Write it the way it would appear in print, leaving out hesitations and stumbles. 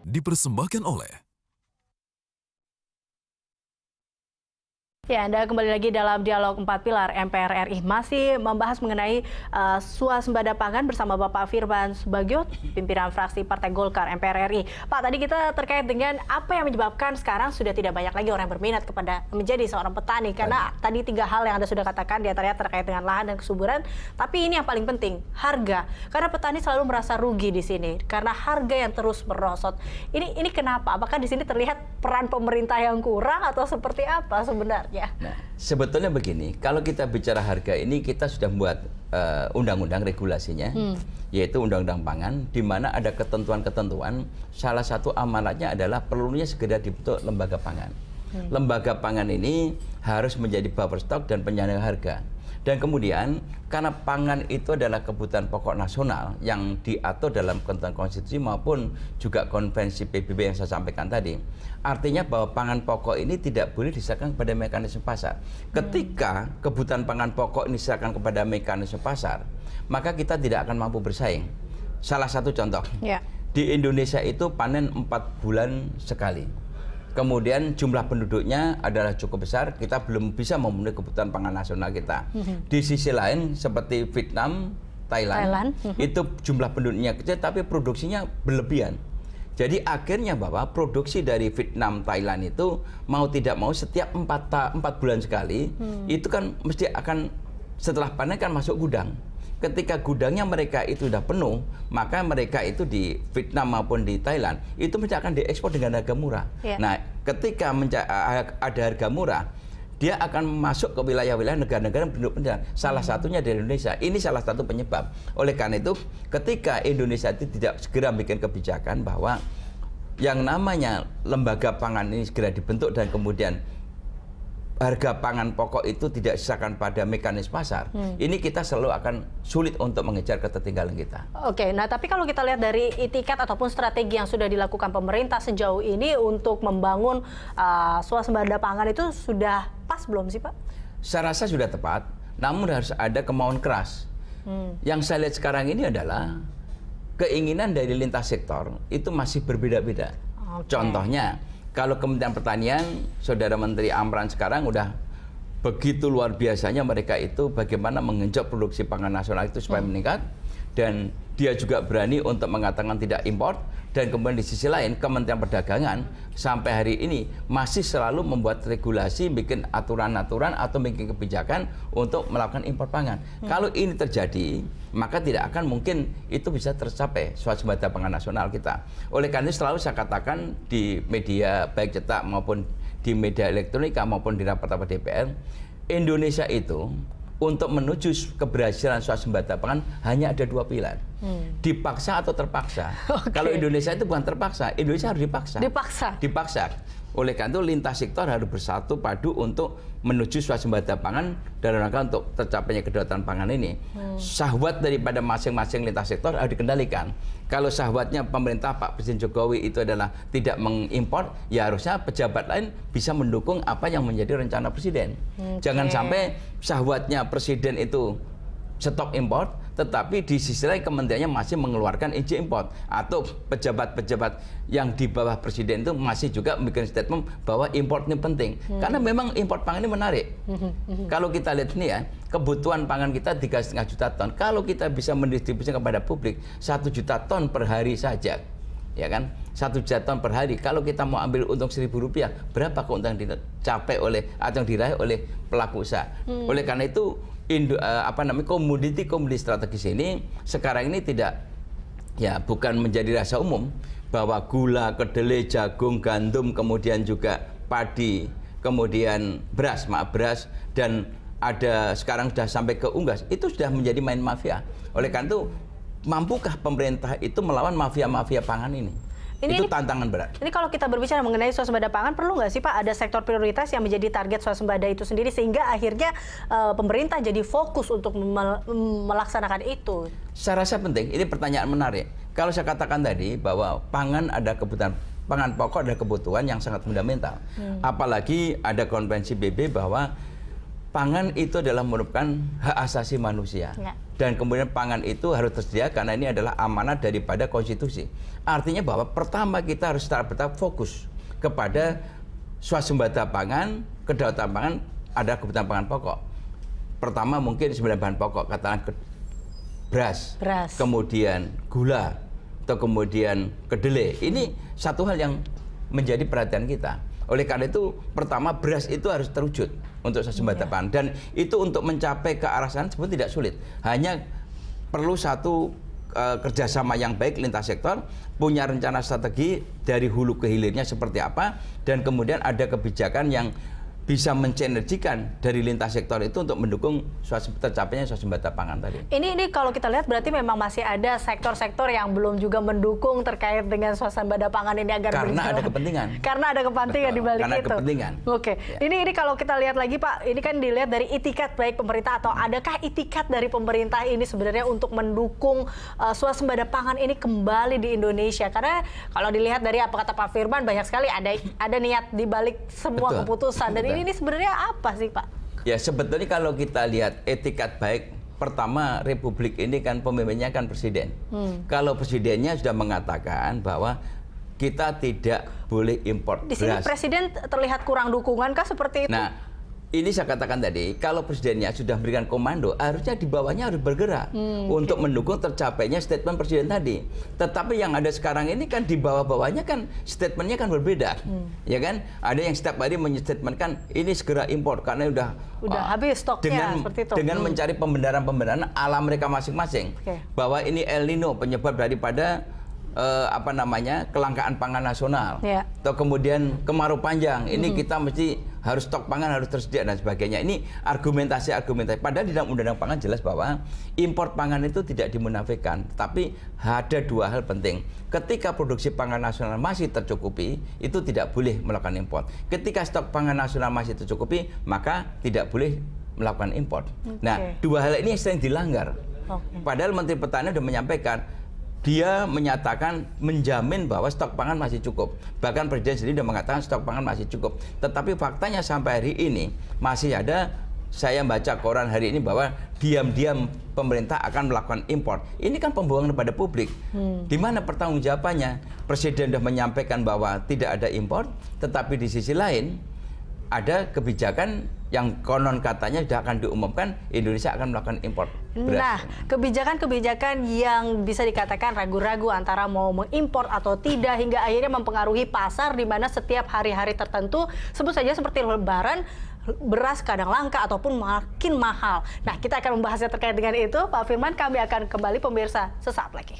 dipersembahkan oleh Ya, Anda kembali lagi dalam Dialog 4 Pilar MPR RI. Masih membahas mengenai swasembada pangan bersama Bapak Firman Subagio, pimpinan fraksi Partai Golkar MPR RI. Pak, tadi kita terkait dengan apa yang menyebabkan sekarang sudah tidak banyak lagi orang yang berminat kepada menjadi seorang petani. Karena tadi 3 hal yang Anda sudah katakan, diantaranya terkait dengan lahan dan kesuburan. Tapi ini yang paling penting, harga. Karena petani selalu merasa rugi di sini, karena harga yang terus merosot. Ini kenapa? Apakah di sini terlihat peran pemerintah yang kurang atau seperti apa sebenarnya? Nah, sebetulnya begini, kalau kita bicara harga ini kita sudah membuat undang-undang regulasinya, yaitu Undang-Undang Pangan, di mana ada ketentuan-ketentuan. Salah satu amanatnya adalah perlunya segera dibentuk lembaga pangan. Lembaga pangan ini harus menjadi buffer stok dan penyangga harga. Dan kemudian karena pangan itu adalah kebutuhan pokok nasional yang diatur dalam ketentuan konstitusi maupun juga konvensi PBB yang saya sampaikan tadi, artinya bahwa pangan pokok ini tidak boleh diserahkan kepada mekanisme pasar. Ketika kebutuhan pangan pokok ini diserahkan kepada mekanisme pasar, maka kita tidak akan mampu bersaing. Salah satu contoh, di Indonesia itu panen 4 bulan sekali. Kemudian jumlah penduduknya adalah cukup besar, kita belum bisa memenuhi kebutuhan pangan nasional kita. Di sisi lain seperti Vietnam, Thailand. Itu jumlah penduduknya kecil tapi produksinya berlebihan. Jadi akhirnya bahwa produksi dari Vietnam, Thailand itu mau tidak mau setiap 4 bulan sekali, itu kan mesti akan setelah panen kan masuk gudang. Ketika gudangnya mereka itu sudah penuh, maka mereka itu di Vietnam maupun di Thailand itu mesti akan diekspor dengan harga murah. Nah, ketika ada harga murah, dia akan masuk ke wilayah-wilayah negara-negara penduduk pendidikan. Salah satunya dari Indonesia. Ini salah satu penyebab. Oleh karena itu, ketika Indonesia itu tidak segera bikin kebijakan bahwa yang namanya lembaga pangan ini segera dibentuk dan kemudian harga pangan pokok itu tidak disahkan pada mekanisme pasar, ini kita selalu akan sulit untuk mengejar ketertinggalan kita. Oke, nah tapi kalau kita lihat dari itikat ataupun strategi yang sudah dilakukan pemerintah sejauh ini untuk membangun swasembada pangan itu sudah pas belum sih Pak? Saya rasa sudah tepat, namun harus ada kemauan keras. Yang saya lihat sekarang ini adalah keinginan dari lintas sektor itu masih berbeda-beda. Contohnya, kalau Kementerian Pertanian, Saudara Menteri Amran sekarang udah begitu luar biasanya mereka itu bagaimana mengenjot produksi pangan nasional itu supaya meningkat. Dan dia juga berani untuk mengatakan tidak impor. Dan kemudian di sisi lain Kementerian Perdagangan sampai hari ini masih selalu membuat regulasi, bikin aturan-aturan atau bikin kebijakan untuk melakukan impor pangan. Kalau ini terjadi, maka tidak akan mungkin itu bisa tercapai swasembada pangan nasional kita. Oleh karena itu selalu saya katakan di media baik cetak maupun di media elektronika maupun di rapat-rapat DPR, Indonesia itu untuk menuju keberhasilan swasembada pangan hanya ada 2 pilar. Dipaksa atau terpaksa. Kalau Indonesia itu bukan terpaksa, Indonesia harus dipaksa. Dipaksa. Oleh karena itu lintas sektor harus bersatu padu untuk menuju swasembada pangan dalam rangka untuk tercapainya kedaulatan pangan ini. Syahwat daripada masing-masing lintas sektor harus dikendalikan. Kalau syahwatnya pemerintah Pak Presiden Jokowi itu adalah tidak mengimpor, ya harusnya pejabat lain bisa mendukung apa yang menjadi rencana Presiden. Jangan sampai syahwatnya Presiden itu stop impor, tetapi di sisi lain kementeriannya masih mengeluarkan izin impor, atau pejabat-pejabat yang di bawah Presiden itu masih juga membuat statement bahwa impor ini penting. Karena memang impor pangan ini menarik. Kalau kita lihat ini ya, kebutuhan pangan kita 3,5 juta ton. Kalau kita bisa mendistribusikan kepada publik 1 juta ton per hari saja, ya kan, 1 juta ton per hari. Kalau kita mau ambil untung Rp1.000, berapa keuntungan dicapai oleh atau yang diraih oleh pelaku usaha? Oleh karena itu komoditi strategis ini sekarang ini tidak, ya bukan menjadi rahasia umum bahwa gula, kedelai, jagung, gandum, kemudian juga padi, kemudian beras, dan ada sekarang sudah sampai ke unggas, itu sudah menjadi main mafia. Oleh karena itu, mampukah pemerintah itu melawan mafia-mafia pangan ini? Itu tantangan berat. Ini kalau kita berbicara mengenai swasembada pangan, perlu nggak sih Pak ada sektor prioritas yang menjadi target swasembada itu sendiri sehingga akhirnya pemerintah jadi fokus untuk melaksanakan itu? Saya rasa penting. Ini pertanyaan menarik. Kalau saya katakan tadi bahwa pangan ada kebutuhan, pangan pokok adalah kebutuhan yang sangat fundamental. Apalagi ada konvensi PBB bahwa pangan itu adalah merupakan hak asasi manusia. Ya. Dan kemudian pangan itu harus tersedia karena ini adalah amanat daripada konstitusi. Artinya bahwa pertama kita harus secara bertahap fokus kepada swasembada pangan, kedaulatan pangan, ada kebutuhan pangan pokok. Pertama mungkin 9 bahan pokok, katakan beras, kemudian gula, atau kemudian kedelai. Ini satu hal yang menjadi perhatian kita. Oleh karena itu, pertama beras itu harus terwujud untuk swasembada pangan. Dan itu untuk mencapai ke arah sana sebetulnya tidak sulit. Hanya perlu satu kerjasama yang baik lintas sektor, punya rencana strategi dari hulu ke hilirnya seperti apa, dan kemudian ada kebijakan yang bisa mensinergikan dari lintas sektor itu untuk mendukung tercapainya swasembada pangan tadi. Ini kalau kita lihat berarti memang masih ada sektor-sektor yang belum juga mendukung terkait dengan swasembada pangan ini agar karena berjalan. Ada kepentingan. Karena ada kepentingan di balik karena itu. Kepentingan. Oke. Ya. Ini kalau kita lihat lagi Pak, ini kan dilihat dari itikat baik pemerintah atau adakah itikat dari pemerintah ini sebenarnya untuk mendukung swasembada pangan ini kembali di Indonesia? Karena kalau dilihat dari apa kata Pak Firman banyak sekali ada niat di balik semua keputusan dan ini sebenarnya apa sih Pak? Ya sebetulnya kalau kita lihat etikat baik, pertama Republik ini kan pemimpinnya kan presiden. Kalau presidennya sudah mengatakan bahwa kita tidak boleh impor beras. Di sini presiden terlihat kurang dukungan kah seperti itu? Nah, ini saya katakan tadi, kalau presidennya sudah memberikan komando, harusnya di bawahnya harus bergerak untuk mendukung tercapainya statement presiden tadi. Tetapi yang ada sekarang ini kan di bawah-bawahnya kan statementnya kan berbeda, ya kan? Ada yang setiap hari menstatementkan ini segera impor karena udah habis stoknya seperti itu. Dengan mencari pembenaran-pembenaran ala mereka masing-masing bahwa ini El Nino penyebab daripada kelangkaan pangan nasional, atau kemudian kemarau panjang, ini kita mesti harus stok pangan harus tersedia dan sebagainya. Ini argumentasi. Padahal di dalam undang-undang pangan jelas bahwa impor pangan itu tidak dimunafikan. Tapi ada dua hal penting. Ketika produksi pangan nasional masih tercukupi, itu tidak boleh melakukan impor. Ketika stok pangan nasional masih tercukupi, maka tidak boleh melakukan impor. Nah, dua hal ini yang sering dilanggar. Padahal Menteri Pertanian sudah menyampaikan, dia menyatakan menjamin bahwa stok pangan masih cukup. Bahkan Presiden sendiri sudah mengatakan stok pangan masih cukup. Tetapi faktanya sampai hari ini masih ada, saya baca koran hari ini bahwa diam-diam pemerintah akan melakukan impor. Ini kan pembohongan kepada publik. Di mana pertanggungjawabannya? Presiden sudah menyampaikan bahwa tidak ada impor, tetapi di sisi lain ada kebijakan yang konon katanya sudah akan diumumkan Indonesia akan melakukan impor beras. Nah, kebijakan-kebijakan yang bisa dikatakan ragu-ragu antara mau mengimpor atau tidak hingga akhirnya mempengaruhi pasar di mana setiap hari-hari tertentu sebut saja seperti Lebaran beras kadang langka ataupun makin mahal. Nah, kita akan membahasnya terkait dengan itu. Pak Firman, kami akan kembali pemirsa sesaat lagi.